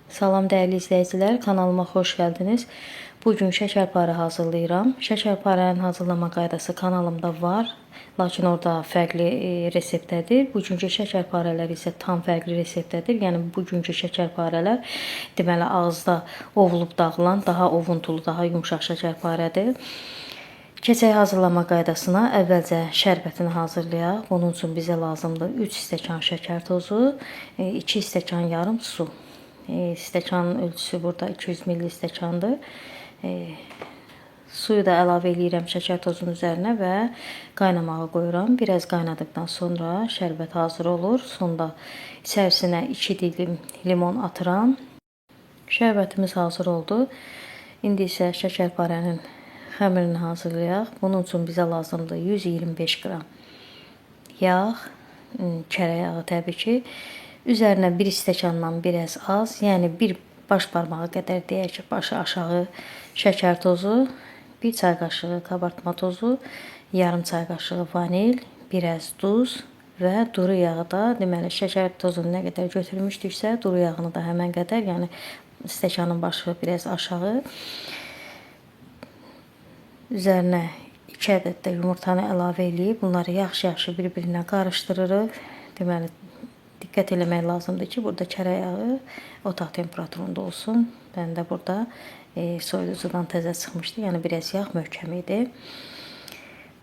Salam dəyərli izləyicilər, kanalıma xoş gəldiniz. Bugün şəkərpare hazırlayıram. Şəkərparənin hazırlama qaydası kanalımda var, lakin orada fərqli reseptdədir. Bugünkü şəkərparələr isə tam fərqli reseptdədir. Yəni bugünkü şəkərparələr deməli ağızda ovulub dağılan, daha ovuntulu, daha yumşaq şəkərparədir. Keçək hazırlama qaydasına. Əvvəlcə şərbətini hazırlayaq. Bunun üçün bizə lazımdır 3 stəkan şəkər tozu, 2 stəkan yarım su. Stəkanın ölçüsü burada 200 ml stəkandır. Suyu da əlavə edirəm şəkər tozunun üzərinə və qaynamağa qoyuram. Biraz qaynadıqdan sonra şərbət hazır olur. Sonda içərisinə 2 dilim limon atıram. Şərbətimiz hazır oldu. İndi isə şəkərparənin xəmirini hazırlayaq. Bunun üçün bizə lazımdır 125 qram yağ, kərə yağı təbii ki. Üzərinə 1 stəkandan biraz az, yəni bir baş barmağı qədər deyək ki, başı aşağı şəkər tozu, 1 çay qaşığı kabartma tozu, yarım çay qaşığı vanil, biraz duz və duru yağı da, deməli şəkər tozunu nə qədər götürmüşdüksə, duru yağını da həmən qədər, yəni stəkanın başı biraz aşağı. Üzərinə 2 ədəd də yumurtanı əlavə edib, bunları yaxşı-yaxşı bir-birinə qarışdırırıq. Deməli, diqqət eləmək lazımdır ki, burada kərə yağı otaq temperaturunda olsun. Mən də burada soyuducudan təzə çıxmışdı, yəni biraz yağ möhkəm idi.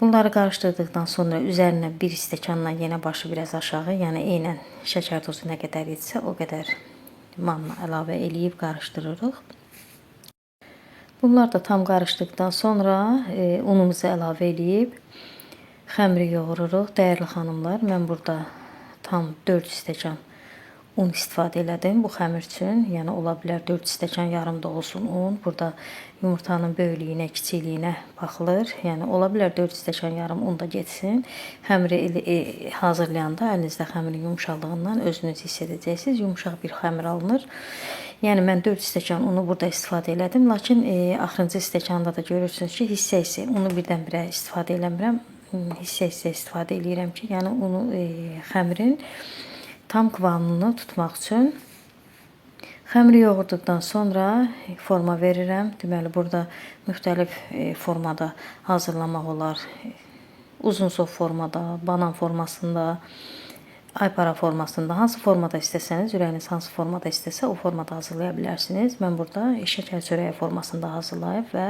Bunları qarışdırdıqdan sonra üzərinə 1 stəkandan yenə başı biraz aşağı, yəni eynən şəkər tozu nə qədər idisə o qədər manna əlavə eləyib qarışdırırıq. Bunlar da tam qarışdıqdan sonra unumuzu əlavə eləyib xəmiri yoğururuq. Dəyərli xanımlar, mən burada tam 4 stəkan un istifadə elədim bu xəmir üçün. Yəni ola bilər 4 stəkan yarım da olsun un. Burada yumurtanın böyüklüyünə, kiçikliyinə baxılır. Yəni ola bilər 4 stəkan yarım un da getsin. Xəmiri hazırlayanda əlinizdə xəmirin yumşaqlığından özünüz hiss edəcəksiniz. Yumşaq bir xəmir alınır. Yəni mən 4 stəkan unu burada istifadə elədim. Lakin axırıncı stəkanda da görürsünüz ki, hissə-hissə unu birdən-birə istifadə eləmirəm. Hissə-hissə istifadə edirəm ki, yəni unu xəmirin tam kıvamını tutmaq üçün. Xəmiri yoğurduqdan sonra forma verirəm. Deməli, burada müxtəlif formada hazırlamaq olar. Uzun sov formada, banan formasında, aypara formasında, hansı formada istəsəniz, ürəyiniz hansı formada istəsə o formada hazırlaya bilərsiniz. Mən burada şəkər çörəyi formasında hazırlayıb və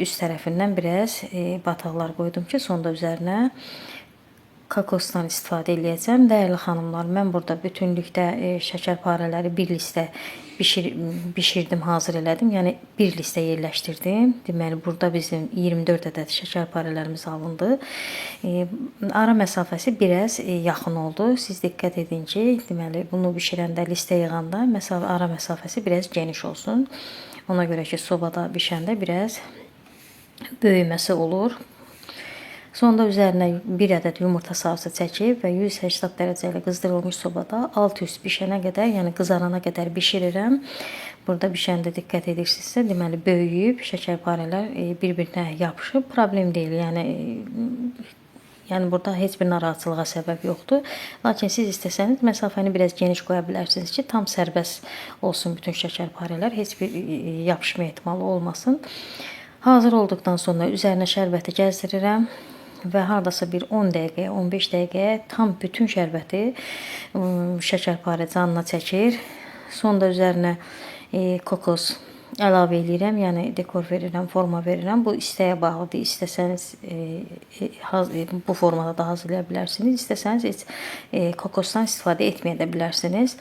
üst tərəfindən biraz bataqlar qoydum ki, sonda üzərinə kakosdan istifadə edəcəm. Dəyərli xanımlar, mən burada bütünlükdə şəkərparələri bir listə bişirdim, hazır elədim. Yəni bir listə yerləşdirdim. Deməli, burada bizim 24 ədəd şəkərparələrimiz alındı. Ara məsafəsi biraz yaxın oldu. Siz diqqət edin ki, deməli, bunu bişirəndə, listə yığanda ara məsafəsi biraz geniş olsun. Ona görə ki, sobada bişəndə biraz böyüməsi olur. Sonda üzərinə 1 ədəd yumurta sarısı çəkib və 180 dərəcə ilə qızdırılmış sobada alt-üst bişənə qədər, yəni qızarana qədər bişirirəm. Burada bişəndə diqqət edirsinizsə, deməli böyüyüb şəkərparələr bir-birinə yapışıb, problem deyil. Yəni burada heç bir narahatçılığa səbəb yoxdur. Lakin siz istəsəniz məsafəni biraz geniş qoya bilərsiniz ki, tam sərbəst olsun bütün şəkərparələr, heç bir yapışma ehtimalı olmasın. Hazır olduqdan sonra üzərinə şərbəti gəzdirirəm və hardasa bir 10 dəqiqəyə, 15 dəqiqəyə tam bütün şərbəti şəkərparə canına çəkir. Sonda üzərinə kokos əlavə edirəm, yəni dekor verirəm, forma verirəm. Bu istəyə bağlıdır. İstəsəniz bu formada da hazırlaya bilərsiniz. İstəsəniz heç kokosdan istifadə etməyə də bilərsiniz.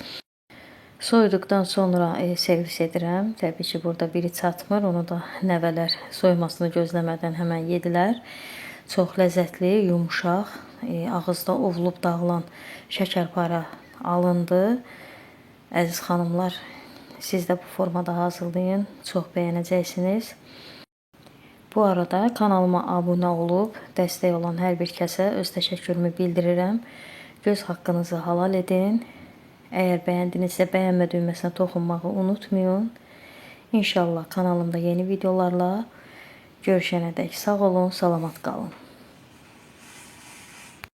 Soyuduqdan sonra servis edirəm. Təbii ki, burada biri çatmır. Onu da nəvələr soymasını gözləmədən həmən yedilər. Çox ləzzətli, yumuşaq, ağızda ovulub dağılan şəkərpare alındı. Əziz xanımlar, siz də bu formada hazırlayın. Çox bəyənəcəksiniz. Bu arada kanalıma abunə olub dəstək olan hər bir kəsə öz təşəkkürümü bildirirəm. Göz haqqınızı halal edin. Əgər bəyəndinizsə bəyənmə düyməsinə toxunmağı unutmayın. İnşallah kanalımda yeni videolarla görüşənədək sağ olun, salamat qalın.